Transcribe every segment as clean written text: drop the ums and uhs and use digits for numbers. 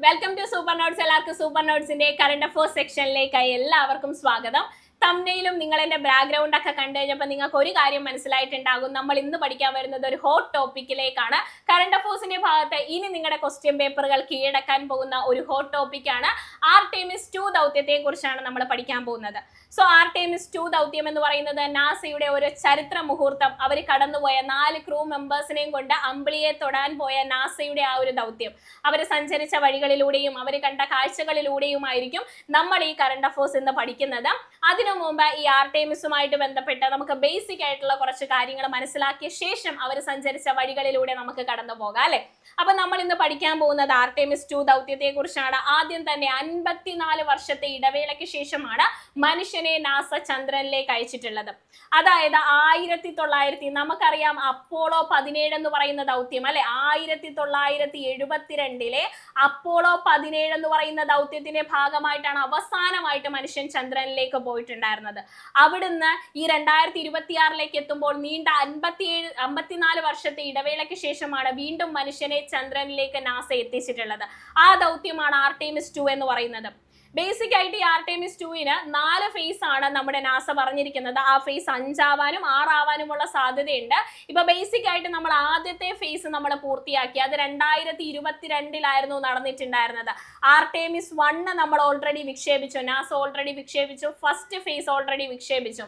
Welcome to super notes. എല്ലാവർക്കും super നോട്ട്സിന്റെ current affairs സെക്ഷനിലേക്കായി എല്ലാവർക്കും സ്വാഗതം. തംബ്നെയിലും നിങ്ങൾ എന്റെ ബാക്ക്ഗ്രൗണ്ട് ഒക്കെ കണ്ടു കഴിഞ്ഞപ്പോൾ നിങ്ങൾക്ക് ഒരു കാര്യം മനസ്സിലായിട്ടുണ്ടാകും. നമ്മൾ ഇന്ന് പഠിക്കാൻ വരുന്നത് ഒരു ഹോട്ട് ടോപ്പിക്കിലേക്കാണ്. കറണ്ട് അഫയേഴ്സിന്റെ ഭാഗത്ത് ഇനി നിങ്ങളുടെ ക്വസ്റ്റ്യൻ പേപ്പറുകൾ കീഴടക്കാൻ പോകുന്ന ഒരു ഹോട്ട് ടോപ്പിക്കാണ്. ആർടെമിസ് 2 ദൗത്യത്തെ കുറിച്ചാണ് നമ്മൾ പഠിക്കാൻ പോകുന്നത്. സോ ആർടെമിസ് 2 ദൗത്യം എന്ന് പറയുന്നത് നാസയുടെ ഒരു ചരിത്ര മുഹൂർത്തം. അവർ കടന്നുപോയ 4 ക്രൂ മെമ്പേഴ്സിനെയും കൊണ്ട് അമ്പിളിയെ തൊടാൻ പോയ നാസയുടെ ആ ഒരു ദൗത്യം, അവർ സഞ്ചരിച്ച വഴികളിലൂടെയും അവർ കണ്ട കാഴ്ചകളിലൂടെയുമായിരിക്കും നമ്മൾ ഈ കറണ്ട് അഫയേഴ്സ് എന്ന് പഠിക്കുന്നത്. അതിനു മുമ്പ് ഈ ആർടെമിസുമായിട്ട് ബന്ധപ്പെട്ട് നമുക്ക് ബേസിക് ആയിട്ടുള്ള കുറച്ച് കാര്യങ്ങൾ മനസ്സിലാക്കിയ ശേഷം അവർ സഞ്ചരിച്ച വഴികളിലൂടെ നമുക്ക് കടന്നു പോകാം അല്ലെ. അപ്പൊ നമ്മൾ ഇന്ന് പഠിക്കാൻ പോകുന്നത് ആർടെമിസ് 2 ദൗത്യത്തെ കുറിച്ചാണ്. ആദ്യം തന്നെ 54 വർഷത്തെ ഇടവേളയ്ക്ക് ശേഷമാണ് മനുഷ്യനെ നാസ ചന്ദ്രനിലേക്ക് അയച്ചിട്ടുള്ളത്. അതായത് 1900 നമുക്കറിയാം അപ്പോളോ 17 എന്ന് പറയുന്ന ദൗത്യം അല്ലെ. 1972 അപ്പോളോ 17 എന്ന് പറയുന്ന ദൗത്യത്തിന്റെ ഭാഗമായിട്ടാണ് അവസാനമായിട്ട് മനുഷ്യൻ ചന്ദ്രനിലേക്ക് പോയിട്ടുണ്ടായിരുന്നത്. അവിടുന്ന് ഈ 2026 എത്തുമ്പോൾ നീണ്ട 54 വർഷത്തെ ഇടവേളയ്ക്ക് ശേഷമാണ് വീണ്ടും മനുഷ്യനെ ചന്ദ്രനിലേക്ക് നാസ എത്തിച്ചിട്ടുള്ളത്. ആ ദൗത്യമാണ് ആർടെമിസ് 2 എന്ന് പറയുന്നത്. ബേസിക് ആയിട്ട് ഈ ആർടെമിസ് 2-ന് 4 ഫേസ് ആണ് നമ്മുടെ നാസ പറഞ്ഞിരിക്കുന്നത്. ആ ഫേസ് 5 ആവാനും 6 ആവാനുമുള്ള സാധ്യതയുണ്ട്. ഇപ്പൊ ബേസിക് ആയിട്ട് നമ്മൾ ആദ്യത്തെ ഫേസ് നമ്മൾ പൂർത്തിയാക്കി. അത് 2022 നടന്നിട്ടുണ്ടായിരുന്നത്. ആർടെമിസ് 1 നമ്മൾ ഓൾറെഡി വിക്ഷേപിച്ചു. നാസ ഓൾറെഡി വിക്ഷേപിച്ചു. ഫസ്റ്റ് ഫേസ് ഓൾറെഡി വിക്ഷേപിച്ചു.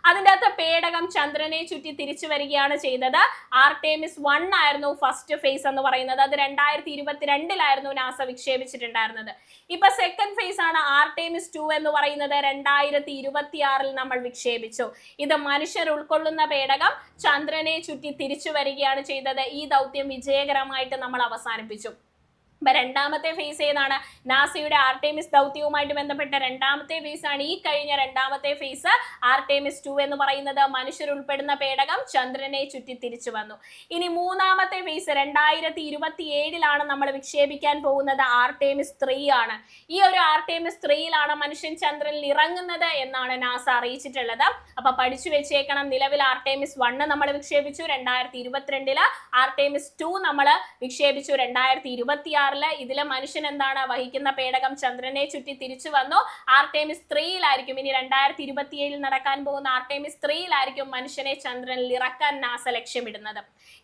അതിൻ്റെ അകത്ത് പേടകം ചന്ദ്രനെ ചുറ്റി തിരിച്ചു വരികയാണ് ചെയ്തത്. ആർടെമിസ് 1 ആയിരുന്നു ഫസ്റ്റ് ഫേസ് എന്ന് പറയുന്നത്. അത് 2022 നാസ വിക്ഷേപിച്ചിട്ടുണ്ടായിരുന്നത്. ഇപ്പൊ സെക്കൻഡ് ഫേസ് ആണ് ആർടെമിസ് 2 എന്ന് പറയുന്നത്. 2026 നമ്മൾ വിക്ഷേപിച്ചു. ഇത് മനുഷ്യർ ഉൾക്കൊള്ളുന്ന പേടകം ചന്ദ്രനെ ചുറ്റി തിരിച്ചു വരികയാണ് ചെയ്തത്. ഈ ദൗത്യം വിജയകരമായിട്ട് നമ്മൾ അവസാനിപ്പിച്ചു. രണ്ടാമത്തെ ഫേസ് ഏതാണ്? നാസയുടെ ആർടെമിസ് ദൗത്യവുമായിട്ട് ബന്ധപ്പെട്ട രണ്ടാമത്തെ ഫേസ് ആണ് ഈ കഴിഞ്ഞ രണ്ടാമത്തെ ഫേസ് ആർടെമിസ് 2 എന്ന് പറയുന്നത്. മനുഷ്യർ ഉൾപ്പെടുന്ന പേടകം ചന്ദ്രനെ ചുറ്റി തിരിച്ചു വന്നു. ഇനി മൂന്നാമത്തെ ഫേസ് 2027 നമ്മൾ വിക്ഷേപിക്കാൻ പോകുന്നത് ആർടെമിസ് 3 ആണ്. ഈ ഒരു ആർടെമിസ് 3 മനുഷ്യൻ ചന്ദ്രനിൽ ഇറങ്ങുന്നത് എന്നാണ് നാസ അറിയിച്ചിട്ടുള്ളത്. അപ്പൊ പഠിച്ചു വെച്ചേക്കണം. നിലവിൽ ആർടെമിസ് 1 നമ്മൾ വിക്ഷേപിച്ചു 2022. ആർടെമിസ് 2 നമ്മൾ വിക്ഷേപിച്ചു 2026. ഇതിലെ മനുഷ്യൻ എന്താണ് വഹിക്കുന്ന പേടകം ചന്ദ്രനെ ചുറ്റി തിരിച്ചു വന്നു. ആർടെമിസ് 3 ഇനി 2027 നടക്കാൻ പോകുന്ന ആർടെമിസ് 3 മനുഷ്യനെ ചന്ദ്രനിൽ ഇറക്കാൻ നാസ ലക്ഷ്യമിടുന്നത്.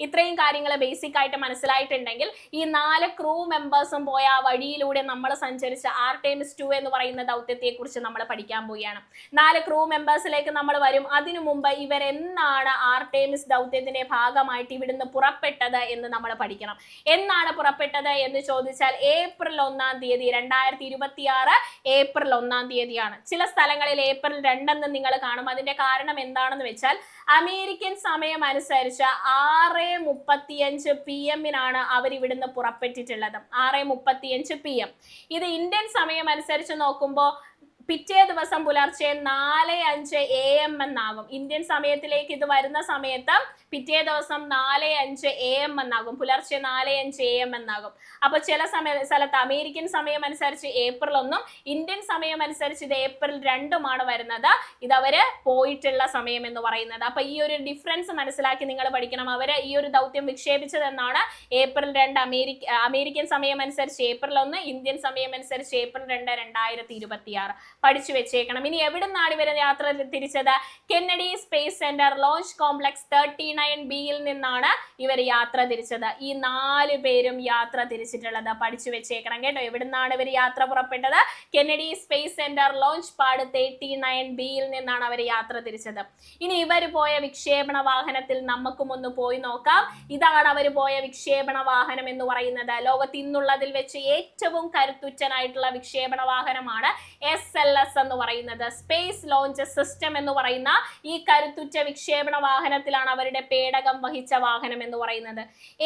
ഇത്രയും കാര്യങ്ങൾ ബേസിക് ആയിട്ട് മനസ്സിലായിട്ടുണ്ടെങ്കിൽ ഈ 4 ക്രൂ മെമ്പേഴ്സും പോയ ആ വഴിയിലൂടെ നമ്മൾ സഞ്ചരിച്ച ആർടെമിസ് 2 എന്ന് പറയുന്ന ദൗത്യത്തെ കുറിച്ച് നമ്മൾ പഠിക്കാൻ പോവുകയാണ്. 4 ക്രൂ മെമ്പേഴ്സിലേക്ക് നമ്മൾ വരും. അതിനു മുമ്പ് ഇവരെന്നാണ് ആർടെമിസ് ദൗത്യത്തിന്റെ ഭാഗമായിട്ട് ഇവിടുന്ന് പുറപ്പെട്ടത് എന്ന് നമ്മൾ പഠിക്കണം. എന്നാണ് പുറപ്പെട്ടത് എന്ന് ചോദിച്ചാൽ ഏപ്രിൽ 1 2026 ഏപ്രിൽ 1 ചില സ്ഥലങ്ങളിൽ ഏപ്രിൽ 2 എന്ന് നിങ്ങൾ കാണും. അതിന്റെ കാരണം എന്താണെന്ന് വെച്ചാൽ അമേരിക്കൻ സമയം അനുസരിച്ച് 6:35 PM അവർ ഇവിടുന്ന് പുറപ്പെട്ടിട്ടുള്ളത്. 6:35 PM. ഇത് ഇന്ത്യൻ സമയം അനുസരിച്ച് നോക്കുമ്പോൾ പിറ്റേ ദിവസം പുലർച്ചെ 4:05 AM എന്നാകും. ഇന്ത്യൻ സമയത്തിലേക്ക് ഇത് വരുന്ന സമയത്ത് പിറ്റേ ദിവസം 4:05 AM എന്നാകും. പുലർച്ചെ 4:05 AM എന്നാകും. അപ്പൊ ചില സ്ഥലത്ത് അമേരിക്കൻ സമയം അനുസരിച്ച് ഏപ്രിൽ 1 ഇന്ത്യൻ സമയം അനുസരിച്ച് ഇത് ഏപ്രിൽ 2 വരുന്നത്. ഇതവര് പോയിട്ടുള്ള സമയം എന്ന് പറയുന്നത്. അപ്പൊ ഈ ഒരു ഡിഫറൻസ് മനസ്സിലാക്കി നിങ്ങൾ പഠിക്കണം. അവര് ഈ ഒരു ദൗത്യം വിക്ഷേപിച്ചത് എന്നാണ് ഏപ്രിൽ 2 അമേരിക്കൻ സമയം അനുസരിച്ച് ഏപ്രിൽ 1 ഇന്ത്യൻ സമയം അനുസരിച്ച് ഏപ്രിൽ 2 2026 പഠിച്ചു വെച്ചേക്കണം. ഇനി എവിടെ നിന്നാണ് ഇവർ യാത്ര തിരിച്ചത്? Kennedy space centre launch complex 39B നിന്നാണ് ഇവർ യാത്ര തിരിച്ചത്. ഈ 4 പേരും യാത്ര തിരിച്ചിട്ടുള്ളത് പഠിച്ചു വെച്ചേക്കണം കേട്ടോ. എവിടെ നിന്നാണ് ഇവർ യാത്ര പുറപ്പെട്ടത്? Kennedy space centre launch pad 39B നിന്നാണ് അവർ യാത്ര തിരിച്ചത്. ഇനി ഇവർ പോയ വിക്ഷേപണ വാഹനത്തിൽ നമുക്കും ഒന്ന് പോയി നോക്കാം. ഇതാണ് അവർ പോയ വിക്ഷേപണ വാഹനം എന്ന് പറയുന്നത്. ലോകത്ത് ഇന്നുള്ളതിൽ വെച്ച് ഏറ്റവും കരുത്തുറ്റനായിട്ടുള്ള വിക്ഷേപണ വാഹനമാണ് SLS എന്ന് പറയുന്നത്. സ്പേസ് ലോഞ്ച് സിസ്റ്റം എന്ന് പറയുന്ന ഈ കരുത്തുറ്റ വിക്ഷേപണ വാഹനത്തിലാണ് അവരുടെ പേടകം വഹിച്ച വാഹനം എന്ന് പറയുന്നത്.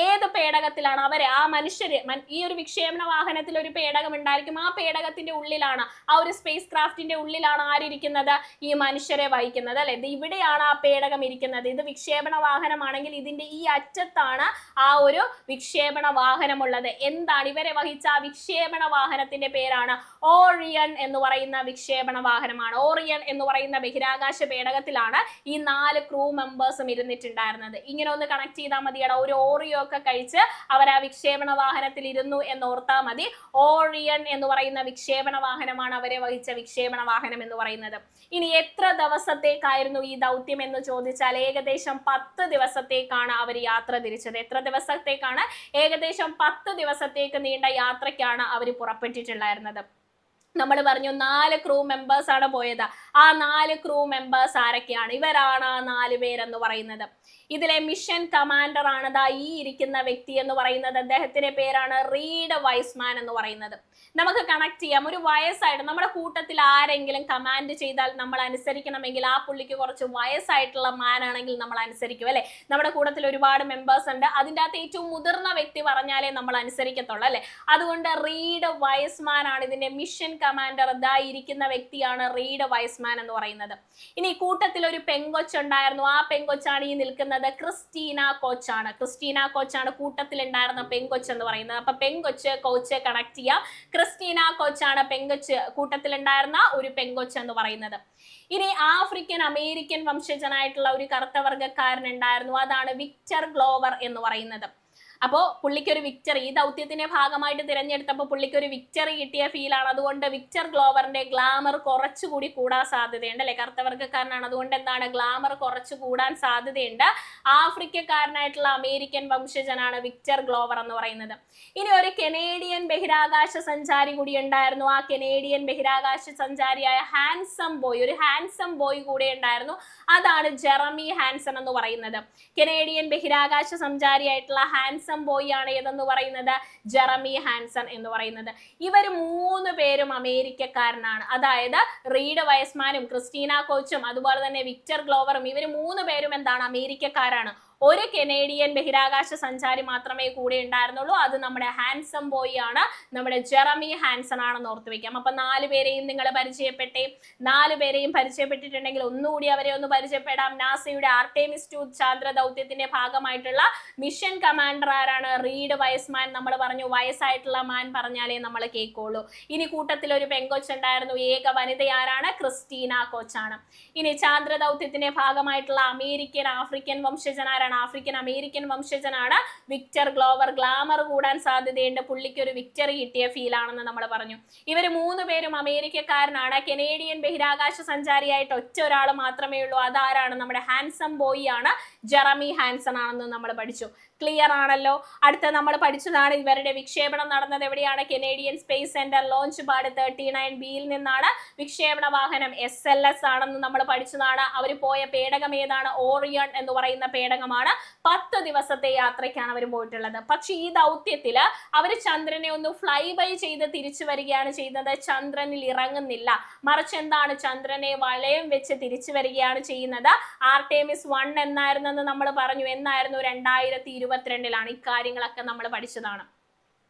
ഏത് പേടകത്തിലാണ് അവരെ ആ മനുഷ്യര് ഈ ഒരു വിക്ഷേപണ വാഹനത്തിൽ ഒരു പേടകം ഉണ്ടായിരിക്കും. ആ പേടകത്തിന്റെ ഉള്ളിലാണ്, ആ ഒരു സ്പേസ് ക്രാഫ്റ്റിന്റെ ഉള്ളിലാണ് ആരിയ്ക്കുന്നത്? ഈ മനുഷ്യരെ വഹിക്കുന്നത് അല്ലെ. ഇത് ഇവിടെയാണ് ആ പേടകം ഇരിക്കുന്നത്. ഇത് വിക്ഷേപണ വാഹനമാണെങ്കിൽ ഇതിന്റെ ഈ അറ്റത്താണ് ആ ഒരു വിക്ഷേപണ വാഹനമുള്ളത്. എന്താണ് ഇവരെ വഹിച്ച ആ വിക്ഷേപണ വാഹനത്തിന്റെ പേരാണ് ഓറിയൺ എന്ന് പറയുന്ന വിക്ഷേപണ വാഹനമാണ്. ഓറിയൺ എന്ന് പറയുന്ന ബഹിരാകാശ പേടകത്തിലാണ് ഈ 4 ക്രൂ മെമ്പേഴ്സും ഇരുന്നിട്ടുണ്ടായിരുന്നത്. ഇങ്ങനെ ഒന്ന് കണക്ട് ചെയ്താൽ മതിയടാ. ഒരു ഓറിയോ ഒക്കെ കഴിച്ച് അവർ ആ വിക്ഷേപണ വാഹനത്തിൽ ഇരുന്നു എന്ന് ഓർത്താൽ മതി. ഓറിയൺ എന്ന് പറയുന്ന വിക്ഷേപണ വാഹനമാണ് അവരെ വഹിച്ച വിക്ഷേപണ വാഹനം എന്ന് പറയുന്നത്. ഇനി എത്ര ദിവസത്തേക്കായിരുന്നു ഈ ദൗത്യം എന്ന് ചോദിച്ചാൽ ഏകദേശം 10 ദിവസത്തേക്കാണ് അവർ യാത്ര തിരിച്ചത്. എത്ര ദിവസത്തേക്കാണ്? ഏകദേശം 10 ദിവസത്തേക്ക് നീണ്ട യാത്രയ്ക്കാണ് അവർ പുറപ്പെട്ടിട്ടുണ്ടായിരുന്നത്. നമ്മൾ പറഞ്ഞു 4 ക്രൂ മെമ്പേഴ്സ് ആണ് പോയത്. ആ 4 ക്രൂ മെമ്പേഴ്സ് ആരൊക്കെയാണ്? ഇവരാണ് ആ 4 പേരെന്ന് പറയുന്നത്. ഇതിലെ മിഷൻ കമാൻഡർ ആണ് ദാ ഈ ഇരിക്കുന്ന വ്യക്തി എന്ന് പറയുന്നത്. അദ്ദേഹത്തിന്റെ പേരാണ് റീഡ് വൈസ്മാൻ എന്ന് പറയുന്നത്. നമുക്ക് കണക്ട് ചെയ്യാം. ഒരു വയസ്സായിട്ട് നമ്മുടെ കൂട്ടത്തിൽ ആരെങ്കിലും കമാൻഡ് ചെയ്താൽ നമ്മൾ അനുസരിക്കണമെങ്കിൽ ആ പുള്ളിക്ക് കുറച്ച് വയസ്സായിട്ടുള്ള മാൻ ആണെങ്കിൽ നമ്മൾ അനുസരിക്കും അല്ലെ. നമ്മുടെ കൂട്ടത്തിൽ ഒരുപാട് മെമ്പേഴ്സ് ഉണ്ട്, അതിൻ്റെ അകത്ത് ഏറ്റവും മുതിർന്ന വ്യക്തി പറഞ്ഞാലേ നമ്മൾ അനുസരിക്കത്തുള്ളൂ അല്ലെ. അതുകൊണ്ട് റീഡ് വൈസ്മാൻ ആണ് ഇതിന്റെ മിഷൻ കമാൻഡർ. ദാ ഇരിക്കുന്ന വ്യക്തിയാണ് റീഡ് വൈസ്മാൻ എന്ന് പറയുന്നത്. ഇനി കൂട്ടത്തിൽ ഒരു പെങ്കൊച്ചുണ്ടായിരുന്നു. ആ പെങ്കൊച്ചാണ് ഈ നിൽക്കുന്നത് ക്രിസ്റ്റീന കോച്ചാണ്. ക്രിസ്റ്റീന കോച്ചാണ് കൂട്ടത്തിൽ ഉണ്ടായിരുന്ന പെങ്കൊച്ച് എന്ന് പറയുന്നത്. അപ്പൊ പെങ്കൊച്ച് കോച്ച് കണക്ട് ചെയ്യാം. ക്രിസ്റ്റീന കോച്ചാണ് പെങ്കൊച്ച്, കൂട്ടത്തിൽ ഉണ്ടായിരുന്ന ഒരു പെങ്കൊച്ച് എന്ന് പറയുന്നത്. ഇനി ആഫ്രിക്കൻ അമേരിക്കൻ വംശജനായിട്ടുള്ള ഒരു കറുത്ത വർഗ്ഗക്കാരൻ ഉണ്ടായിരുന്നു. അതാണ് വിക്ടർ ഗ്ലോവർ എന്ന് പറയുന്നത്. അപ്പോൾ പുള്ളിക്ക് ഒരു വിക്ടറി, ഈ ദൗത്യത്തിന്റെ ഭാഗമായിട്ട് തിരഞ്ഞെടുത്തപ്പോൾ പുള്ളിക്ക് ഒരു വിക്ടറി കിട്ടിയ ഫീലാണ്. അതുകൊണ്ട് വിക്ടർ ഗ്ലോവറിന്റെ ഗ്ലാമർ കുറച്ചുകൂടി കൂടാൻ സാധ്യതയുണ്ട് അല്ലെ. കറുത്തവർഗ്ഗക്കാരനാണ്, അതുകൊണ്ട് എന്താണ് ഗ്ലാമർ കുറച്ചു കൂടാൻ സാധ്യതയുണ്ട്. ആഫ്രിക്കക്കാരനായിട്ടുള്ള അമേരിക്കൻ വംശജനാണ് വിക്ടർ ഗ്ലോവർ എന്ന് പറയുന്നത്. ഇനി ഒരു കനേഡിയൻ ബഹിരാകാശ സഞ്ചാരി കൂടി ഉണ്ടായിരുന്നു. ആ കനേഡിയൻ ബഹിരാകാശ സഞ്ചാരിയായ ഹാൻസം ബോയ്, ഒരു ഹാൻസം ബോയ് കൂടെ ഉണ്ടായിരുന്നു. അതാണ് ജെറമി ഹാൻസൺ എന്ന് പറയുന്നത്. കനേഡിയൻ ബഹിരാകാശ സഞ്ചാരിയായിട്ടുള്ള ഹാൻസം ബോയ് ആണ് ഏതെന്ന് പറയുന്നത്? ജെറമി ഹാൻസൺ എന്ന് പറയുന്നത്. ഇവർ 3 പേരും അമേരിക്കക്കാരനാണ്. അതായത് റീഡ് വൈസ്മാനും ക്രിസ്റ്റീന കോച്ചും അതുപോലെ തന്നെ വിക്ടർ ഗ്ലോവറും ഇവർ 3 പേരും എന്താണ്? അമേരിക്കക്കാരാണ്. ഒരു കനേഡിയൻ ബഹിരാകാശ സഞ്ചാരി മാത്രമേ കൂടെ ഉണ്ടായിരുന്നുള്ളൂ. അത് നമ്മുടെ ഹാൻസം ബോയ് ആണ്, നമ്മുടെ ജെറമി ഹാൻസൺ ആണെന്ന് ഓർത്ത് വെക്കാം. അപ്പൊ 4 പേരെയും നിങ്ങൾ പരിചയപ്പെട്ടേ. 4 പേരെയും പരിചയപ്പെട്ടിട്ടുണ്ടെങ്കിൽ ഒന്നുകൂടി അവരെ ഒന്ന് പരിചയപ്പെടാം. നാസയുടെ ആർടെമിസ് 2 ചാന്ദ്ര ദൗത്യത്തിന്റെ ഭാഗമായിട്ടുള്ള മിഷൻ കമാൻഡർ ആരാണ്? Reid Wiseman. നമ്മൾ പറഞ്ഞു വയസ്സായിട്ടുള്ള മാൻ പറഞ്ഞാലേ നമ്മൾ കേൾക്കുള്ളൂ. ഇനി കൂട്ടത്തിൽ ഒരു പെങ്കൊച്ചുണ്ടായിരുന്നു. ഏക വനിത ആരാണ്? ക്രിസ്റ്റീന കോച്ചാണ്. ഇനി ചാന്ദ്ര ദൗത്യത്തിന്റെ ഭാഗമായിട്ടുള്ള അമേരിക്കൻ ആഫ്രിക്കൻ വംശജനാരാണ്? ആഫ്രിക്കൻ അമേരിക്കൻ വംശജനാണ് വിക്ടർ ഗ്ലോവർ. ഗ്ലാമർ കൂടാൻ സാധ്യതയുണ്ട്, പുള്ളിക്ക് ഒരു വിക്ടറി കിട്ടിയ ഫീൽ ആണെന്ന് നമ്മൾ പറഞ്ഞു. ഇവർ 3 പേരും അമേരിക്കക്കാരനാണ്. കനേഡിയൻ ബഹിരാകാശ സഞ്ചാരിയായിട്ട് ഒറ്റ ഒരാൾ മാത്രമേ ഉള്ളൂ. അതാരാണ്? നമ്മുടെ ഹാൻസം ബോയ് ആണ്, ജെറമി ഹാൻസൺ ആണെന്ന് നമ്മൾ പഠിച്ചു. ക്ലിയർ ആണല്ലോ. അടുത്ത നമ്മൾ പഠിച്ചതാണ് ഇവരുടെ വിക്ഷേപണം നടന്നത് എവിടെയാണ്? Canadian space centre launch pad 39Bയിൽ നിന്നാണ്. വിക്ഷേപണ വാഹനം SLS ആണെന്ന് നമ്മൾ പഠിച്ചതാണ്. അവർ പോയ പേടകം ഏതാണ്? ഓറിയൺ എന്ന് പറയുന്ന പേടകമാണ്. 10 ദിവസത്തെ യാത്രയ്ക്കാണ് അവർ പോയിട്ടുള്ളത്. പക്ഷെ ഈ ദൗത്യത്തില് അവർ ചന്ദ്രനെ ഒന്ന് ഫ്ലൈ ബൈ ചെയ്ത് തിരിച്ചു വരികയാണ് ചെയ്യുന്നത്. ചന്ദ്രനിൽ ഇറങ്ങുന്നില്ല, മറിച്ച് എന്താണ്? ചന്ദ്രനെ വളയം വെച്ച് തിരിച്ചു വരികയാണ് ചെയ്യുന്നത്. ആർടെമിസ് 1 എന്നായിരുന്നെന്ന് നമ്മൾ പറഞ്ഞു. എന്നായിരുന്നു? 2022-ലാണ്. ഇക്കാര്യങ്ങളൊക്കെ നമ്മൾ പഠിച്ചതാണ്.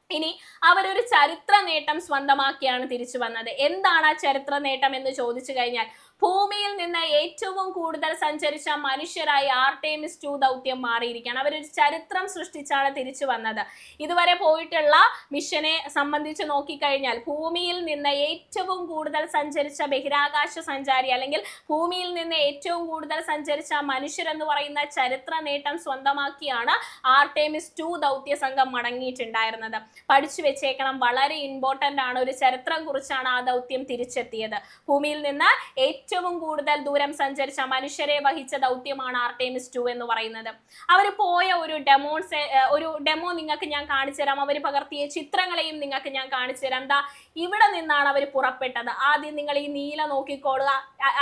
ഇനി അവരൊരു ചരിത്ര നേട്ടം സ്വന്തമാക്കിയാണ് തിരിച്ചു വന്നത്. എന്താണ് ആ ചരിത്ര നേട്ടം എന്ന് ചോദിച്ചു കഴിഞ്ഞാൽ ഭൂമിയിൽ നിന്ന് ഏറ്റവും കൂടുതൽ സഞ്ചരിച്ച മനുഷ്യരായി ആർടെമിസ് 2 ദൗത്യം മാറിയിരിക്കുകയാണ്. അവരൊരു ചരിത്രം സൃഷ്ടിച്ചാണ് തിരിച്ചു വന്നത്. ഇതുവരെ പോയിട്ടുള്ള മിഷനെ സംബന്ധിച്ച് നോക്കിക്കഴിഞ്ഞാൽ ഭൂമിയിൽ നിന്ന് ഏറ്റവും കൂടുതൽ സഞ്ചരിച്ച ബഹിരാകാശ സഞ്ചാരി അല്ലെങ്കിൽ ഭൂമിയിൽ നിന്ന് ഏറ്റവും കൂടുതൽ സഞ്ചരിച്ച മനുഷ്യരെന്ന് പറയുന്ന ചരിത്ര നേട്ടം സ്വന്തമാക്കിയാണ് ആർടെമിസ് 2 ദൗത്യ സംഘം മടങ്ങിയിട്ടുണ്ടായിരുന്നത്. പഠിച്ചു വെച്ചേക്കണം, വളരെ ഇമ്പോർട്ടന്റ് ആണ്. ഒരു ചരിത്രം കുറിച്ചാണ് ആ ദൗത്യം തിരിച്ചെത്തിയത്. ഭൂമിയിൽ നിന്ന് ഏറ്റവും കൂടുതൽ ദൂരം സഞ്ചരിച്ച മനുഷ്യരെ വഹിച്ച ദൗത്യമാണ് ആർടെമിസ് 2 എന്ന് പറയുന്നത്. അവർ പോയ ഒരു ഡെമോ നിങ്ങൾക്ക് ഞാൻ കാണിച്ചു തരാം. അവർ പകർത്തിയ ചിത്രങ്ങളെയും നിങ്ങൾക്ക് ഞാൻ കാണിച്ചു തരാം. എന്താ, ഇവിടെ നിന്നാണ് അവർ പുറപ്പെട്ടത്. ആദ്യം നിങ്ങൾ ഈ നീല നോക്കിക്കോളുക,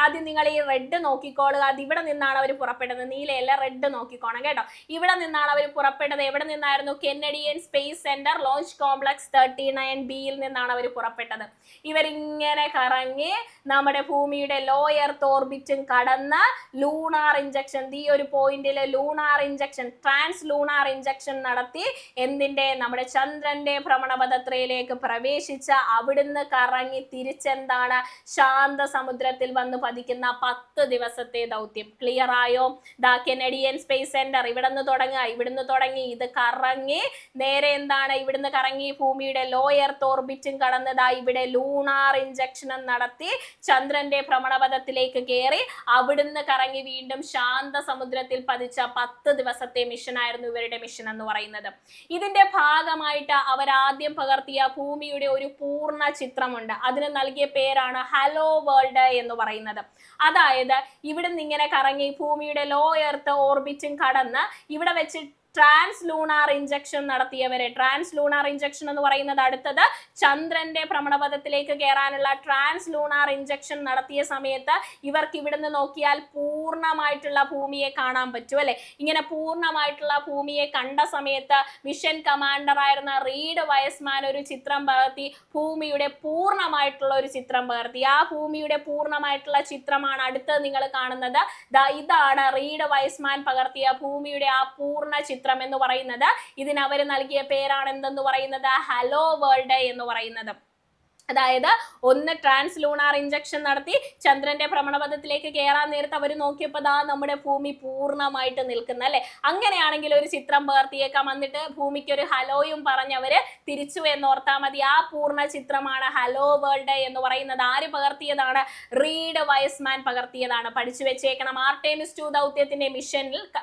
ആദ്യം നിങ്ങൾ ഈ റെഡ് നോക്കിക്കോളുക. അത് ഇവിടെ നിന്നാണ് അവർ പുറപ്പെട്ടത്. നീലയല്ല, റെഡ് നോക്കിക്കോണം കേട്ടോ. ഇവിടെ നിന്നാണ് അവർ പുറപ്പെട്ടത്. എവിടെ നിന്നായിരുന്നു? Canadian space centre launch complex 39Bയിൽ നിന്നാണ് അവർ പുറപ്പെട്ടത്. ഇവരിങ്ങനെ കറങ്ങി നമ്മുടെ ഭൂമിയുടെ ലോ ലോ എർത്ത് ഓർബിറ്റും കടന്ന് ലൂണാർ ഇഞ്ചക്ഷൻ, ഈ ഒരു പോയിന്റിൽ lunar injection, trans lunar injection നടത്തി എന്തിന്റെ, നമ്മുടെ ചന്ദ്രന്റെ ഭ്രമണപഥത്തിലേക്ക് പ്രവേശിച്ച അവിടുന്ന് കറങ്ങി തിരിച്ചെന്താണ് ശാന്ത സമുദ്രത്തിൽ വന്ന് പതിക്കുന്ന 10 ദിവസത്തെ ദൗത്യം. ക്ലിയർ ആയോ? ദാ കെനഡിയൻ സ്പേസ് സെന്റർ ഇവിടുന്ന് തുടങ്ങി ഇത് കറങ്ങി നേരെ എന്താണ്, ഇവിടുന്ന് കറങ്ങി ഭൂമിയുടെ ലോ എർത്ത് ഓർബിറ്റും കടന്നതാ ഇവിടെ ലൂണാർ ഇഞ്ചക്ഷനും നടത്തി ചന്ദ്രന്റെ ഭ്രമണപഥത്തിലേക്ക് കയറി അവിടുന്ന് കറങ്ങി വീണ്ടും ശാന്ത സമുദ്രത്തിൽ പതിച്ച 10 ദിവസത്തെ മിഷൻ ആയിരുന്നു ഇവരുടെ മിഷൻ എന്ന് പറയുന്നത്. ഇതിന്റെ ഭാഗമായിട്ട് അവരാദ്യം പകർത്തിയ ഭൂമിയുടെ ഒരു പൂർണ്ണ ചിത്രമുണ്ട്. അതിന് നൽകിയ പേരാണ് ഹലോ വേൾഡ് എന്ന് പറയുന്നത്. അതായത് ഇവിടുന്ന് ഇങ്ങനെ കറങ്ങി ഭൂമിയുടെ ലോ എർത്ത് ഓർബിറ്റും കടന്ന് ഇവിടെ വെച്ച് ട്രാൻസ് ലൂണാർ ഇഞ്ചക്ഷൻ നടത്തിയവരെ, ട്രാൻസ് ലൂണാർ ഇഞ്ചക്ഷൻ എന്ന് പറയുന്നത് അടുത്തത് ചന്ദ്രന്റെ ഭ്രമണപഥത്തിലേക്ക് കയറാനുള്ള ട്രാൻസ് ലൂണാർ ഇഞ്ചക്ഷൻ നടത്തിയ സമയത്ത് ഇവർക്ക് ഇവിടുന്ന് നോക്കിയാൽ പൂർണ്ണമായിട്ടുള്ള ഭൂമിയെ കാണാൻ പറ്റും അല്ലെ. ഇങ്ങനെ പൂർണ്ണമായിട്ടുള്ള ഭൂമിയെ കണ്ട സമയത്ത് മിഷൻ കമാൻഡർ ആയിരുന്ന റീഡ് വൈസ്മാൻ ഒരു ചിത്രം പകർത്തി, ഭൂമിയുടെ പൂർണ്ണമായിട്ടുള്ള ഒരു ചിത്രം പകർത്തി. ആ ഭൂമിയുടെ പൂർണ്ണമായിട്ടുള്ള ചിത്രമാണ് അടുത്തത് നിങ്ങൾ കാണുന്നത്. ഇതാണ് റീഡ് വൈസ്മാൻ പകർത്തിയ ഭൂമിയുടെ ആ പൂർണ്ണ ചിത്രം എന്ന് പറയുന്നത്. ഇതിന് അവർ നൽകിയ പേരാണ് എന്തെന്ന് പറയുന്നത്, ഹലോ വേൾഡ് എന്ന് പറയുന്നത്. അതായത് ഒന്ന് ട്രാൻസ് ലൂണാർ ഇഞ്ചക്ഷൻ നടത്തി ചന്ദ്രന്റെ ഭ്രമണപഥത്തിലേക്ക് കയറാൻ നേരത്ത് അവർ നോക്കിയപ്പോൾ ദാ നമ്മുടെ ഭൂമി പൂർണ്ണമായിട്ട് നിൽക്കുന്ന അല്ലെ. അങ്ങനെയാണെങ്കിൽ ഒരു ചിത്രം പകർത്തിയേക്കാം, എന്നിട്ട് ഭൂമിക്ക് ഒരു ഹലോയും പറഞ്ഞവര് തിരിച്ചു എന്നോർത്താൽ മതി. ആ പൂർണ്ണ ചിത്രമാണ് ഹലോ വേൾഡ് എന്ന് പറയുന്നത്. ആര് പകർത്തിയതാണ്? Reid Wiseman പകർത്തിയതാണ്. പഠിച്ചു വെച്ചേക്കണം. ആർടെമിസ് 2 ദൗത്യത്തിന്റെ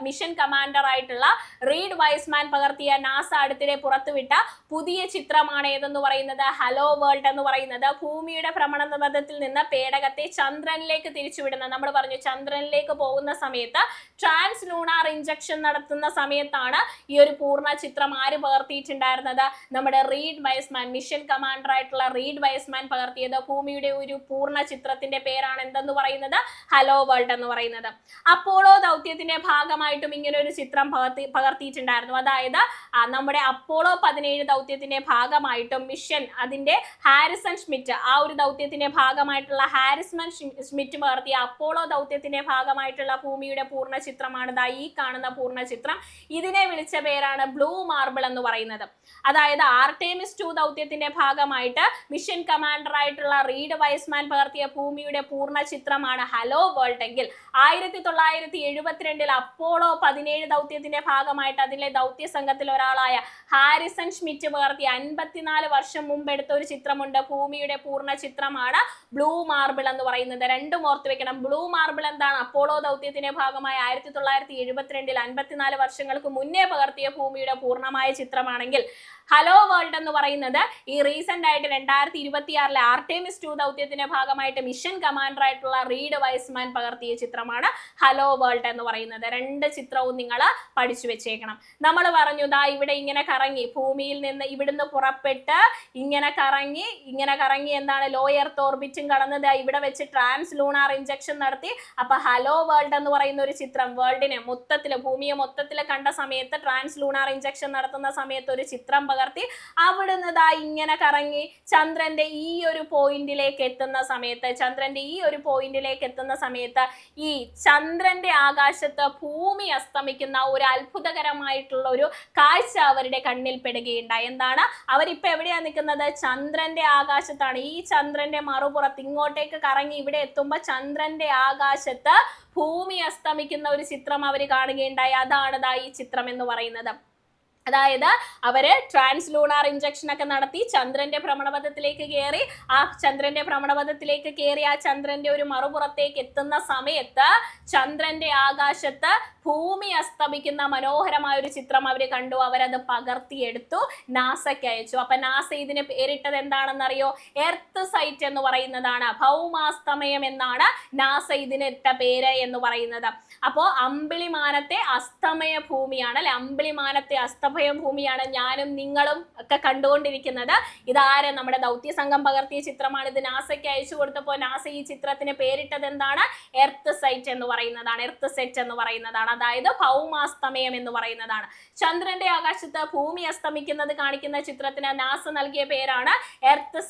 മിഷൻ കമാൻഡർ ആയിട്ടുള്ള റീഡ് വൈസ്മാൻ പകർത്തിയ നാസ അടുത്തിടെ പുറത്തുവിട്ട പുതിയ ചിത്രമാണ് ഏതെന്ന് പറയുന്നത്, ഹലോ വേൾഡ് എന്ന് പറയുന്നത്. ഭൂമിയുടെ ഭ്രമണപഥത്തിൽ നിന്ന് പേടകത്തെ ചന്ദ്രനിലേക്ക് തിരിച്ചുവിടുന്ന, നമ്മൾ പറഞ്ഞു ചന്ദ്രനിലേക്ക് പോകുന്ന സമയത്ത് ട്രാൻസ് ലൂണാർ ഇഞ്ചക്ഷൻ നടത്തുന്ന സമയത്താണ് ഈ ഒരു പൂർണ്ണ ചിത്രം ആര് പകർത്തിയിട്ടുണ്ടായിരുന്നത്, നമ്മുടെ റീഡ് വൈസ്മാൻ, മിഷൻ കമാൻഡർ ആയിട്ടുള്ള റീഡ് വൈസ്മാൻ പകർത്തിയത്. ഭൂമിയുടെ ഒരു പൂർണ്ണ ചിത്രത്തിന്റെ പേരാണ് എന്തെന്ന് പറയുന്നത്, ഹലോ വേൾഡ് എന്ന് പറയുന്നത്. അപ്പോളോ ദൗത്യത്തിന്റെ ഭാഗമായിട്ടും ഇങ്ങനെ ഒരു ചിത്രം പകർത്തിയിട്ടുണ്ടായിരുന്നു. അതായത് നമ്മുടെ അപ്പോളോ 17 ദൗത്യത്തിന്റെ ഭാഗമായിട്ടും മിഷൻ അതിന്റെ ഹാരിസൺ ഷ്മിറ്റ്, ആ ഒരു ദൗത്യത്തിന്റെ ഭാഗമായിട്ടുള്ള ഹാരിസൺ ഷ്മിറ്റ് പകർത്തിയ അപ്പോളോ ദൗത്യത്തിന്റെ ഭാഗമായിട്ടുള്ള ഭൂമിയുടെ പൂർണ്ണ ചിത്രമാണ് ഈ കാണുന്ന പൂർണ്ണ ചിത്രം. ഇതിനെ വിളിച്ച പേരാണ് ബ്ലൂ മാർബിൾ എന്ന് പറയുന്നത്. അതായത് ആർടെമിസ് 2 ദൗത്യത്തിന്റെ ഭാഗമായിട്ട് മിഷൻ കമാൻഡർ ആയിട്ടുള്ള റീഡ് വൈസ്മാൻ പകർത്തിയ ഭൂമിയുടെ പൂർണ്ണ ചിത്രമാണ് ഹലോ വേൾഡ് എങ്കിൽ 1972 അപ്പോളോ 17 ദൗത്യത്തിന്റെ ഭാഗമായിട്ട് അതിലെ ദൗത്യ സംഘത്തിൽ ഒരാളായ ഹാരിസൺ ഷ്മിറ്റ് പകർത്തിയ 54 വർഷം മുമ്പ് എടുത്ത ഒരു ചിത്രമുണ്ട്. ഭൂമിയുടെ പൂർണ്ണ ചിത്രമാണ് ബ്ലൂ മാർബിൾ എന്ന് പറയുന്നത്. രണ്ടും ഓർത്ത് വെക്കണം. ബ്ലൂ മാർബിൾ എന്താണ്? അപ്പോളോ ദൗത്യത്തിന്റെ ഭാഗമായ 1972 54 വർഷങ്ങൾക്ക് മുന്നേ പകർത്തിയ ഭൂമിയുടെ പൂർണ്ണമായ ചിത്രമാണെങ്കിൽ ഹലോ വേൾഡ് എന്ന് പറയുന്നത് ഈ റീസെന്റ് ആയിട്ട് 2026 ആർടെമിസ് 2 ദൗത്യത്തിന്റെ ഭാഗമായിട്ട് മിഷൻ കമാൻഡർ ആയിട്ടുള്ള റീഡ് വൈസ്മാൻ പകർത്തിയ ചിത്രമാണ് ഹലോ വേൾഡ് എന്ന് പറയുന്നത്. രണ്ട് ചിത്രവും നിങ്ങൾ പഠിച്ചു വെച്ചേക്കണം. നമ്മൾ പറഞ്ഞു ഇവിടെ ഇങ്ങനെ കറങ്ങി ഭൂമിയിൽ നിന്ന് ഇവിടുന്ന് പുറപ്പെട്ട് ഇങ്ങനെ കറങ്ങി എന്താണ് ലോ എർത്ത് ഓർബിറ്റും കടന്നത് ഇവിടെ വെച്ച് ട്രാൻസ് ലൂണാർ ഇഞ്ചക്ഷൻ നടത്തി. അപ്പൊ ഹലോ വേൾഡ് എന്ന് പറയുന്ന ഒരു ചിത്രം വേൾഡിനെ ഭൂമിയെ മൊത്തത്തിൽ കണ്ട സമയത്ത് ട്രാൻസ് ലൂണാർ ഇഞ്ചക്ഷൻ നടത്തുന്ന സമയത്ത് ഒരു ചിത്രം പകർത്തി അവിടുന്ന് ഇങ്ങനെ കറങ്ങി ചന്ദ്രന്റെ ഈ ഒരു പോയിന്റിലേക്ക് എത്തുന്ന സമയത്ത് ഈ ചന്ദ്രന്റെ ആകാശത്ത് ഭൂമി അസ്തമിക്കുന്ന ഒരു അത്ഭുതകരമായിട്ടുള്ള ഒരു കാഴ്ച അവരുടെ കണ്ണിൽ പെടുകയുണ്ടായി. എന്താണ്? അവരിപ്പോ എവിടെയാ നിൽക്കുന്നത്? ചന്ദ്രന്റെ ആകാശത്താണ്. ഈ ചന്ദ്രന്റെ മറുപുറത്ത് ഇങ്ങോട്ടേക്ക് കറങ്ങി ഇവിടെ എത്തുമ്പോ ചന്ദ്രന്റെ ആകാശത്ത് ഭൂമി അസ്തമിക്കുന്ന ഒരു ചിത്രം അവർ കാണുകയുണ്ടായി. അതാണ് ഈ ചിത്രം എന്ന് പറയുന്നത്. അതായത് അവര് ട്രാൻസ് ലൂണാർ ഇഞ്ചക്ഷൻ ഒക്കെ നടത്തി ചന്ദ്രന്റെ ഭ്രമണപഥത്തിലേക്ക് കയറി ആ ചന്ദ്രന്റെ ഒരു മറുപുറത്തേക്ക് എത്തുന്ന സമയത്ത് ചന്ദ്രന്റെ ആകാശത്ത് ഭൂമി അസ്തമിക്കുന്ന മനോഹരമായ ഒരു ചിത്രം അവർ കണ്ടു. അവരത് പകർത്തിയെടുത്തു, നാസയ്ക്ക് അയച്ചു. അപ്പൊ നാസ ഇതിന് പേരിട്ടത് എന്താണെന്നറിയോ? എർത്ത് സൈറ്റ് എന്ന് പറയുന്നതാണ്. ഭൗമാസ്തമയം എന്നാണ് നാസ ഇതിനിട്ട പേര് എന്ന് പറയുന്നത്. അപ്പോ അമ്പിളിമാനത്തെ അസ്തമയ ഭൂമിയാണ് അല്ലെ. അമ്പിളിമാനത്തെ അസ്തമയ അഭയം ഭൂമിയാണ് ഞാനും നിങ്ങളും ഒക്കെ കണ്ടുകൊണ്ടിരിക്കുന്നത്. ഇതാരെ നമ്മുടെ ദൗത്യ സംഘം പകർത്തിയ ചിത്രമാണ്. ഇത് നാസയ്ക്ക് അയച്ചു കൊടുത്തപ്പോൾ നാസ ഈ ചിത്രത്തിന് പേരിട്ടത് എന്താണ്? എർത്ത് സൈറ്റ് എന്ന് പറയുന്നതാണ്. എർത്ത് സെറ്റ് എന്ന് പറയുന്നതാണ്. അതായത് ഭൗമാസ്തമയം എന്ന് പറയുന്നതാണ്. ചന്ദ്രന്റെ ആകാശത്ത് ഭൂമി അസ്തമിക്കുന്നത് കാണിക്കുന്ന ചിത്രത്തിന് നാസ നൽകിയ പേരാണ് എർത്ത്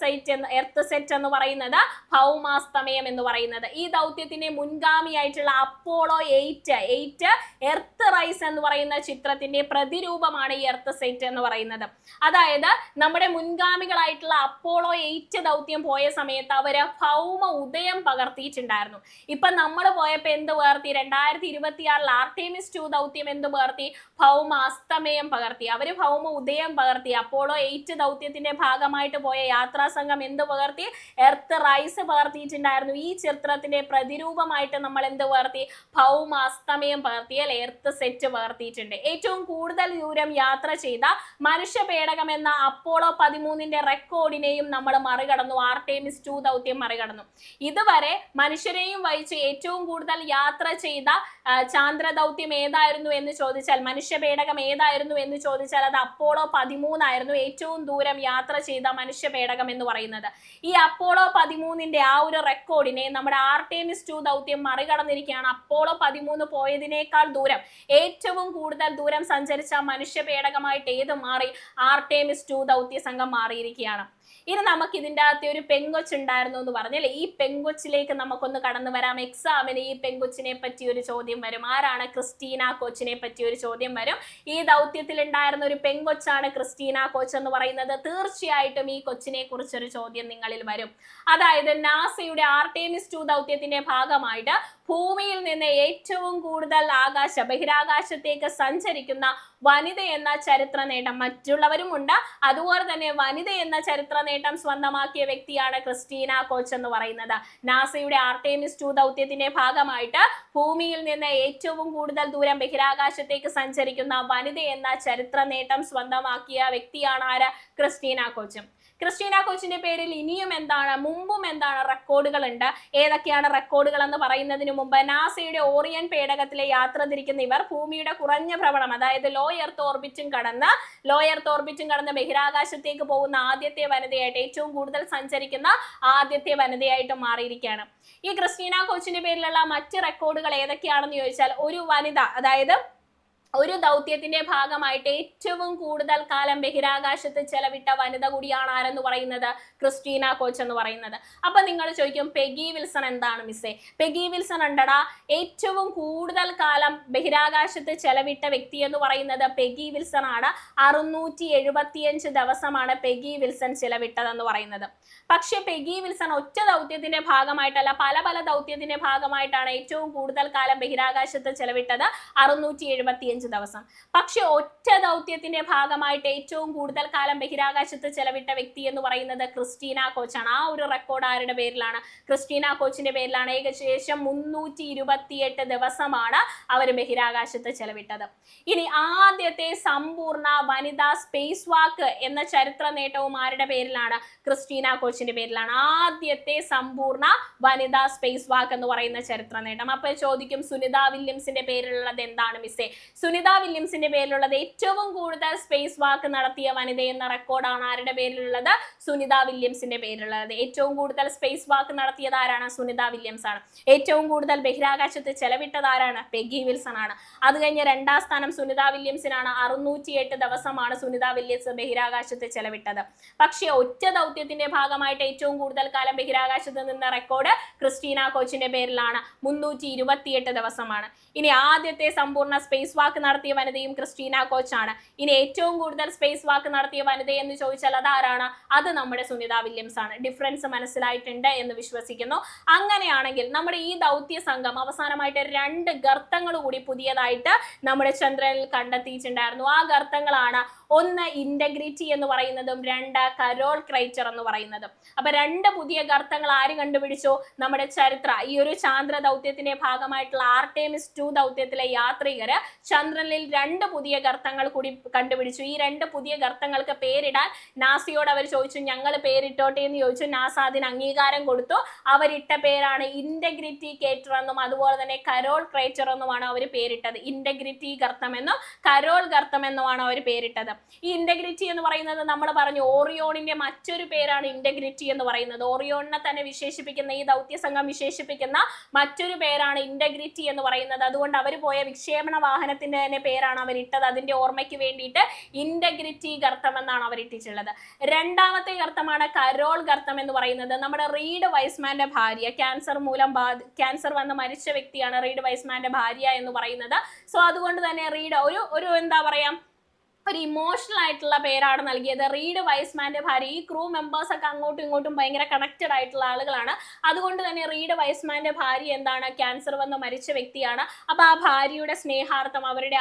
സെറ്റ് എന്ന് പറയുന്നത്, ഭൗമാസ്തമയം എന്ന് പറയുന്നത്. ഈ ദൗത്യത്തിന്റെ മുൻഗാമിയായിട്ടുള്ള അപ്പോളോ 8 എർത്ത് റൈസ് എന്ന് പറയുന്ന ചിത്രത്തിന്റെ പ്രതിരൂപമാണ് ഈ എർത്ത് സെറ്റ് എന്ന് പറയുന്നത്. അതായത് നമ്മുടെ മുൻഗാമികളായിട്ടുള്ള അപ്പോളോ 8 ദൗത്യം പോയ സമയത്ത് അവര് ഭൗമ ഉദയം പകർത്തിയിട്ടുണ്ടായിരുന്നു. ഇപ്പൊ നമ്മൾ പോയപ്പോ എന്ത് പകർത്തി? 2026 ആർടെമിസ് 2 ദൗത്യം എന്ത് പകർത്തി? ഭൗമ അസ്തമയം പകർത്തി. അവര് ഭൗമ ഉദയം പകർത്തി. അപ്പോളോ 8 ദൗത്യത്തിന്റെ ഭാഗമായിട്ട് പോയ യാത്രാ സംഘം എന്ത് പകർത്തി? എർത്ത് റൈസ് പകർത്തിയിട്ടുണ്ടായിരുന്നു. ഈ ചിത്രത്തിന്റെ പ്രതിരൂപമായിട്ട് നമ്മൾ എന്ത് പകർത്തി? ഭൗമ അസ്തമയം പകർത്തിയ എർത്ത് സെറ്റ് പകർത്തിയിട്ടുണ്ട്. ഏറ്റവും കൂടുതൽ ദൂരം യാത്ര ചെയ്ത മനുഷ്യ പേടകം എന്ന അപ്പോളോ 13ന്റെ റെക്കോർഡിനെയും നമ്മൾ മറികടന്നു. ആർടെമിസ് 2 ദൗത്യം മറികടന്നു. ഇതുവരെ മനുഷ്യരെയും വഹിച്ച് ഏറ്റവും കൂടുതൽ യാത്ര ചെയ്ത ചാന്ദ്ര ദൗത്യം ഏതായിരുന്നു എന്ന് ചോദിച്ചാൽ, മനുഷ്യ പേടകം ഏതായിരുന്നു എന്ന് ചോദിച്ചാൽ അത് അപ്പോളോ 13 ആയിരുന്നു. ഏറ്റവും ദൂരം യാത്ര ചെയ്ത മനുഷ്യ പേടകം എന്ന് പറയുന്നത്. ഈ അപ്പോളോ 13ന്റെ ആ ഒരു റെക്കോർഡിനെ നമ്മുടെ ആർടെമിസ് 2 ദൗത്യം മറികടന്നിരിക്കുകയാണ്. അപ്പോളോ 13 പോയതിനേക്കാൾ ദൂരം, ഏറ്റവും കൂടുതൽ ദൂരം സഞ്ചരിച്ച മനുഷ്യ പേടകമായിട്ട് ഏത് മാറി? ആർടെമിസ് 2 ദൗത്യ സംഘം മാറിയിരിക്കുകയാണ്. ഇനി നമുക്ക് ഇതിൻ്റെ അകത്ത് ഒരു പെങ്കൊച്ചുണ്ടായിരുന്നു എന്ന് പറഞ്ഞല്ലേ, ഈ പെങ്കൊച്ചിലേക്ക് നമുക്കൊന്ന് കടന്നു വരാം. എക്സാമിന് ഈ പെങ്കൊച്ചിനെ പറ്റി ഒരു ചോദ്യം വരും. ആരാണ്? ക്രിസ്റ്റീന കോച്ചിനെ പറ്റി ഒരു ചോദ്യം വരും. ഈ ദൗത്യത്തിൽ ഉണ്ടായിരുന്ന ഒരു പെങ്കൊച്ചാണ് ക്രിസ്റ്റീന കോച്ച് എന്ന് പറയുന്നത്. തീർച്ചയായിട്ടും ഈ കൊച്ചിനെ കുറിച്ചൊരു ചോദ്യം നിങ്ങളിൽ വരും. അതായത് നാസയുടെ ആർടെമിസ് 2 ദൗത്യത്തിന്റെ ഭാഗമായിട്ട് ഭൂമിയിൽ നിന്ന് ഏറ്റവും കൂടുതൽ ബഹിരാകാശത്തേക്ക് സഞ്ചരിക്കുന്ന വനിത എന്ന ചരിത്ര നേട്ടം, മറ്റുള്ളവരുമുണ്ട്, അതുപോലെ തന്നെ വനിത എന്ന ചരിത്ര നേട്ടം സ്വന്തമാക്കിയ വ്യക്തിയാണ് ക്രിസ്റ്റീന കോച്ച് എന്ന് പറയുന്നത്. നാസയുടെ ആർടെമിസ് 2 ദൗത്യത്തിന്റെ ഭാഗമായിട്ട് ഭൂമിയിൽ നിന്ന് ഏറ്റവും കൂടുതൽ ദൂരം ബഹിരാകാശത്തേക്ക് സഞ്ചരിക്കുന്ന വനിത എന്ന ചരിത്ര നേട്ടം സ്വന്തമാക്കിയ വ്യക്തിയാണ് ആര്? Christina Koch. ക്രിസ്റ്റീന കോച്ചിന്റെ പേരിൽ ഇനിയും എന്താണ്, മുമ്പും എന്താണ് റെക്കോർഡുകൾ ഉണ്ട്. ഏതൊക്കെയാണ് റെക്കോർഡുകൾ എന്ന് പറയുന്നതിന് മുമ്പ്, നാസയുടെ ഓറിയൻ പേടകത്തിലെ യാത്ര തിരിക്കുന്ന ഇവർ ഭൂമിയുടെ കുറഞ്ഞ ഭ്രമണം, അതായത് ലോ എർത്ത് ഓർബിറ്റും കടന്ന് ബഹിരാകാശത്തേക്ക് പോകുന്ന ആദ്യത്തെ വനിതയായിട്ട്, ഏറ്റവും കൂടുതൽ സഞ്ചരിക്കുന്ന ആദ്യത്തെ വനിതയായിട്ട് മാറിയിരിക്കുകയാണ്. ഈ ക്രിസ്റ്റീന കോച്ചിന്റെ പേരിലുള്ള മറ്റ് റെക്കോർഡുകൾ ഏതൊക്കെയാണെന്ന് ചോദിച്ചാൽ, ഒരു വനിത, അതായത് ഒരു ദൗത്യത്തിന്റെ ഭാഗമായിട്ട് ഏറ്റവും കൂടുതൽ കാലം ബഹിരാകാശത്ത് ചെലവിട്ട വനിത കൂടിയാണ് ആരെന്ന് പറയുന്നത്? ക്രിസ്റ്റീന കോച്ച് എന്ന് പറയുന്നത്. അപ്പൊ നിങ്ങൾ ചോദിക്കും, പെഗി വിൽസൺ എന്താണ് മിസ്സേ? പെഗി വിൽസൺ ഉണ്ടടാ. ഏറ്റവും കൂടുതൽ കാലം ബഹിരാകാശത്ത് ചെലവിട്ട വ്യക്തി എന്ന് പറയുന്നത് പെഗി വിൽസൺ ആണ്. 675 ദിവസമാണ് പെഗി വിൽസൺ ചെലവിട്ടതെന്ന് പറയുന്നത്. പക്ഷെ പെഗി വിൽസൺ ഒറ്റ ദൗത്യത്തിന്റെ ഭാഗമായിട്ടല്ല, പല ദൗത്യത്തിന്റെ ഭാഗമായിട്ടാണ് ഏറ്റവും കൂടുതൽ കാലം ബഹിരാകാശത്ത് ചെലവിട്ടത്, 675 ദിവസം. പക്ഷെ ഒറ്റ ദൗത്യത്തിന്റെ ഭാഗമായിട്ട് ഏറ്റവും കൂടുതൽ കാലം ബഹിരാകാശത്ത് ചെലവിട്ട വ്യക്തി എന്ന് പറയുന്നത് ക്രിസ്റ്റീന കോച്ചാണ്. ആ ഒരു റെക്കോർഡ് ആരുടെ പേരിലാണ്? ക്രിസ്റ്റീന കോച്ചിന്റെ പേരിലാണ്. ഏകദേശം 328 ദിവസമാണ് അവർ ബഹിരാകാശത്ത് ചെലവിട്ടത്. ഇനി ആദ്യത്തെ സമ്പൂർണ്ണ വനിതാ സ്പേസ് വാക്ക് എന്ന ചരിത്ര നേട്ടവും ആരുടെ പേരിലാണ്? ക്രിസ്റ്റീന കോച്ചിന്റെ പേരിലാണ്. ആദ്യത്തെ സമ്പൂർണ്ണ വനിതാ സ്പേസ് വാക്ക് എന്ന് പറയുന്ന ചരിത്ര നേട്ടം. അപ്പൊ ചോദിക്കും, സുനിത വില്യംസിന്റെ പേരിലുള്ളത് എന്താണ് മിസ്സേ? സുനിത വില്യംസിന്റെ പേരിലുള്ളത് ഏറ്റവും കൂടുതൽ സ്പേസ് വാക്ക് നടത്തിയ വനിത എന്ന റെക്കോർഡാണ് ആരുടെ പേരിലുള്ളത്? സുനിത വില്യംസിന്റെ പേരിലുള്ളത്. ഏറ്റവും കൂടുതൽ സ്പേസ് വാക്ക് നടത്തിയത് ആരാണ്? സുനിത വില്യംസ് ആണ്. ഏറ്റവും കൂടുതൽ ബഹിരാകാശത്ത് ചെലവിട്ടത് ആരാണ്? പെഗി വിൽസൺ ആണ്. അത് കഴിഞ്ഞ് രണ്ടാം സ്ഥാനം സുനിത വില്യംസിനാണ്. 608 ദിവസമാണ് സുനിത വില്യംസ് ബഹിരാകാശത്ത് ചെലവിട്ടത്. പക്ഷേ ഒറ്റ ദൗത്യത്തിന്റെ ഭാഗമായിട്ട് ഏറ്റവും കൂടുതൽ കാലം ബഹിരാകാശത്ത് നിന്ന റെക്കോർഡ് ക്രിസ്റ്റീന കോച്ചിന്റെ പേരിലാണ്. 328 ദിവസമാണ്. ഇനി ആദ്യത്തെ സമ്പൂർണ്ണ സ്പേസ് വാക്ക് നടത്തിയ വനിതയും ക്രിസ്റ്റീന കോച്ചാണ്. ഇനി ഏറ്റവും കൂടുതൽ സ്പേസ് വാക്ക് നടത്തിയ വനിത എന്ന് ചോദിച്ചാൽ അതാരാണ്? അത് നമ്മുടെ സുനിത വില്യംസ് ആണ്. ഡിഫറൻസ് മനസ്സിലായിട്ടുണ്ട് എന്ന് വിശ്വസിക്കുന്നു. അങ്ങനെയാണെങ്കിൽ നമ്മുടെ ഈ ദൗത്യ സംഘം അവസാനമായിട്ട് 2 ഗർത്തങ്ങൾ കൂടി പുതിയതായിട്ട് നമ്മുടെ ചന്ദ്രനിൽ കണ്ടെത്തിയിട്ടുണ്ടായിരുന്നു. ആ ഗർത്തങ്ങളാണ് ഒന്ന് ഇന്റഗ്രിറ്റി എന്ന് പറയുന്നതും 2 കരോൾ ക്രൈറ്റർ എന്ന് പറയുന്നതും. അപ്പൊ 2 പുതിയ ഗർത്തങ്ങൾ ആര് കണ്ടുപിടിച്ചു? നമ്മുടെ ചരിത്ര ഈ ഒരു ചാന്ദ്ര ദൗത്യത്തിന്റെ ഭാഗമായിട്ടുള്ള ആർടെമിസ് 2 ദൗത്യത്തിലെ യാത്രികര് ചന്ദ്രനിൽ 2 പുതിയ ഗർത്തങ്ങൾ കൂടി കണ്ടുപിടിച്ചു. ഈ 2 പുതിയ ഗർത്തങ്ങൾക്ക് പേരിടാൻ നാസയോട് അവർ ചോദിച്ചു, ഞങ്ങൾ പേരിട്ടോട്ടെ എന്ന് ചോദിച്ചു. നാസ അതിന് അംഗീകാരം കൊടുത്തു. അവരിട്ട പേരാണ് ഇന്റഗ്രിറ്റി കേറ്റർ എന്നും അതുപോലെ തന്നെ കരോൾ ക്രൈറ്റർ എന്നുമാണ് അവർ പേരിട്ടത്. ഇന്റഗ്രിറ്റി ഗർത്തം എന്നും കരോൾ ഗർത്തം എന്നുമാണ് അവർ പേരിട്ടത്. ഈ ഇന്റഗ്രിറ്റി എന്ന് പറയുന്നത് നമ്മൾ പറഞ്ഞു ഓറിയോണിന്റെ മറ്റൊരു പേരാണ് ഇന്റഗ്രിറ്റി എന്ന് പറയുന്നത്. ഓറിയോണിനെ തന്നെ വിശേഷിപ്പിക്കുന്ന ഈ ദൗത്യ സംഘം വിശേഷിപ്പിക്കുന്ന മറ്റൊരു പേരാണ് ഇന്റഗ്രിറ്റി എന്ന് പറയുന്നത്. അതുകൊണ്ട് അവർ പോയ വിക്ഷേപണ വാഹനത്തിന്റെ തന്നെ പേരാണ് അവരിട്ടത്. അതിന്റെ ഓർമ്മയ്ക്ക് വേണ്ടിയിട്ട് ഇന്റഗ്രിറ്റി ഗർത്തം എന്നാണ് അവരിട്ടിട്ടുള്ളത്. രണ്ടാമത്തെ ഗർത്തമാണ് കരോൾ ഗർത്തം എന്ന് പറയുന്നത്. നമ്മുടെ റീഡ് വൈസ്മാന്റെ ഭാര്യ ക്യാൻസർ വന്ന് മരിച്ച വ്യക്തിയാണ് റീഡ് വൈസ്മാന്റെ ഭാര്യ എന്ന് പറയുന്നത്. സോ അതുകൊണ്ട് തന്നെ റീഡ് ഒരു എന്താ പറയാ ഒരു ഇമോഷണൽ ആയിട്ടുള്ള പേരാണ് നൽകിയത്. റീഡ് വൈസ്മാന്റെ ഭാര്യ. ഈ ക്രൂ മെമ്പേഴ്സ് ഒക്കെ അങ്ങോട്ടും ഇങ്ങോട്ടും ഭയങ്കര കണക്റ്റഡ് ആയിട്ടുള്ള ആളുകളാണ്. അതുകൊണ്ട് തന്നെ റീഡ് വൈസ്മാന്റെ ഭാര്യ എന്താണ് ക്യാൻസർ വന്ന് മരിച്ച വ്യക്തിയാണ്. അപ്പൊ ആ ഭാര്യയുടെ സ്നേഹാർത്ഥം അവരുടെ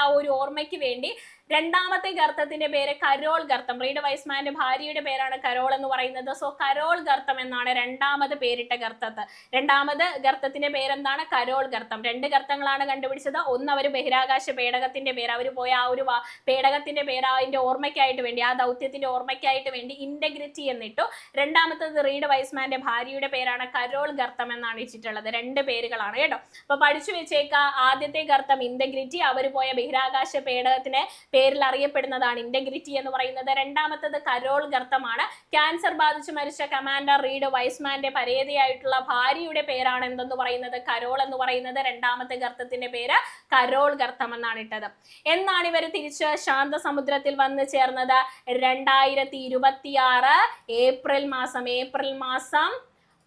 ആ ഒരു ഓർമ്മയ്ക്ക് വേണ്ടി രണ്ടാമത്തെ ഗർത്തത്തിന്റെ പേര് കരോൾ ഗർത്തം. റീഡ് വൈസ്മാന്റെ ഭാര്യയുടെ പേരാണ് കരോൾ എന്ന് പറയുന്നത്. സോ കരോൾ ഗർത്തം എന്നാണ് രണ്ടാമത് പേരിട്ട ഗർത്തത്ത്. രണ്ടാമത് ഗർത്തത്തിന്റെ പേരെന്താണ്? കരോൾ ഗർത്തം. 2 ഗർത്തങ്ങളാണ് കണ്ടുപിടിച്ചത്. ഒന്ന് അവർ ബഹിരാകാശ പേടകത്തിന്റെ പേര്, അവർ പോയ ആ ഒരു പേടകത്തിന്റെ പേര് അതിന്റെ ഓർമ്മയ്ക്കായിട്ട് വേണ്ടി, ആ ദൗത്യത്തിന്റെ ഓർമ്മയ്ക്കായിട്ട് വേണ്ടി ഇന്റഗ്രിറ്റി എന്നിട്ടു. രണ്ടാമത്തത് റീഡ് വൈസ്മാന്റെ ഭാര്യയുടെ പേരാണ് കരോൾ ഗർത്തം എന്നാണ് ഇട്ടിട്ടുള്ളത്. 2 പേരുകളാണ് കേട്ടോ. അപ്പൊ പഠിച്ചു വെച്ചേക്ക. ആദ്യത്തെ ഗർത്തം ഇന്റഗ്രിറ്റി, അവർ പോയ ബഹിരാകാശ പേടകത്തിന് പേരിൽ അറിയപ്പെടുന്നതാണ് ഇന്റഗ്രിറ്റി എന്ന് പറയുന്നത്. രണ്ടാമത്തത് കരോൾ ഗർത്തമാണ്. ക്യാൻസർ ബാധിച്ച് മരിച്ച കമാൻഡർ റീഡ് വൈസ്മാന്റെ പരേതയായിട്ടുള്ള ഭാര്യയുടെ പേരാണ് എന്തെന്ന് പറയുന്നത്? കരോൾ എന്ന് പറയുന്നത്. രണ്ടാമത്തെ ഗർത്തത്തിന്റെ പേര് കരോൾ ഗർത്തം എന്നാണ് ഇട്ടത്. എന്നാണ് ഇവർ തിരിച്ച് ശാന്തസമുദ്രത്തിൽ വന്ന് ചേർന്നത്? 2026 ഏപ്രിൽ മാസം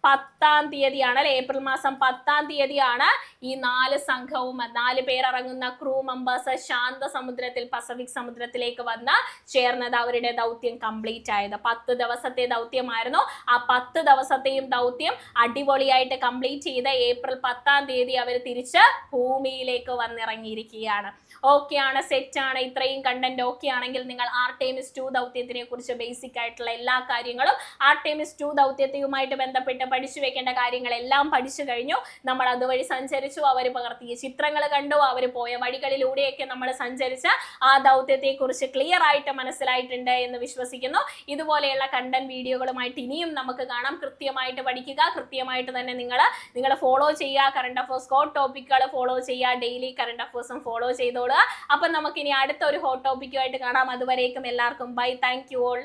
10-ാം തീയതിയാണ് അല്ലെ? ഏപ്രിൽ മാസം 10-ാം തീയതിയാണ് ഈ 4 സംഘവും 4 പേരടങ്ങുന്ന ക്രൂ മെമ്പേഴ്സ് ശാന്തസമുദ്രത്തിൽ പസഫിക് സമുദ്രത്തിലേക്ക് വന്ന് ചേർന്നത്. അവരുടെ ദൗത്യം കംപ്ലീറ്റ് ആയത് 10 ദിവസത്തെ ദൗത്യമായിരുന്നു. ആ 10 ദിവസത്തെയും ദൗത്യം അടിപൊളിയായിട്ട് കംപ്ലീറ്റ് ചെയ്ത് ഏപ്രിൽ 10-ാം തീയതി അവർ തിരിച്ച് ഭൂമിയിലേക്ക് വന്നിറങ്ങിയിരിക്കുകയാണ്. ഓക്കെ ആണ്, സെറ്റ് ആണ്. ഇത്രയും കണ്ടന്റ് ഓക്കെ ആണെങ്കിൽ നിങ്ങൾ ആർടെമിസ് 2 ദൗത്യത്തിനെ കുറിച്ച് ബേസിക് ആയിട്ടുള്ള എല്ലാ കാര്യങ്ങളും ആർടെമിസ് 2 ദൗത്യവുമായിട്ട് ബന്ധപ്പെട്ട് പഠിച്ചു വെക്കേണ്ട കാര്യങ്ങളെല്ലാം പഠിച്ചു കഴിഞ്ഞു. നമ്മൾ അതുവഴി സഞ്ചരിച്ചു, അവർ പകർത്തിയ ചിത്രങ്ങൾ കണ്ടു, അവർ പോയ വഴികളിലൂടെയൊക്കെ നമ്മൾ സഞ്ചരിച്ച ആ ദൗത്യത്തെ കുറിച്ച് ക്ലിയർ ആയിട്ട് മനസ്സിലായിട്ടുണ്ട് എന്ന് വിശ്വസിക്കുന്നു. ഇതുപോലെയുള്ള കണ്ടന്റ് വീഡിയോകളുമായിട്ട് ഇനിയും നമുക്ക് കാണാം. കൃത്യമായിട്ട് പഠിക്കുക, കൃത്യമായിട്ട് തന്നെ നിങ്ങൾ ഫോളോ ചെയ്യുക. കറണ്ട് അഫേഴ്സ് ഹോട്ട് ടോപ്പിക്കുകൾ ഫോളോ ചെയ്യുക, ഡെയിലി കറണ്ട് അഫേഴ്സും ഫോളോ ചെയ്തോളുക. അപ്പൊ നമുക്ക് ഇനി അടുത്ത ഒരു ഹോട്ട് ടോപ്പിക്കുമായിട്ട് കാണാം. അതുവരേക്കും എല്ലാവർക്കും ബൈ. Thank you all.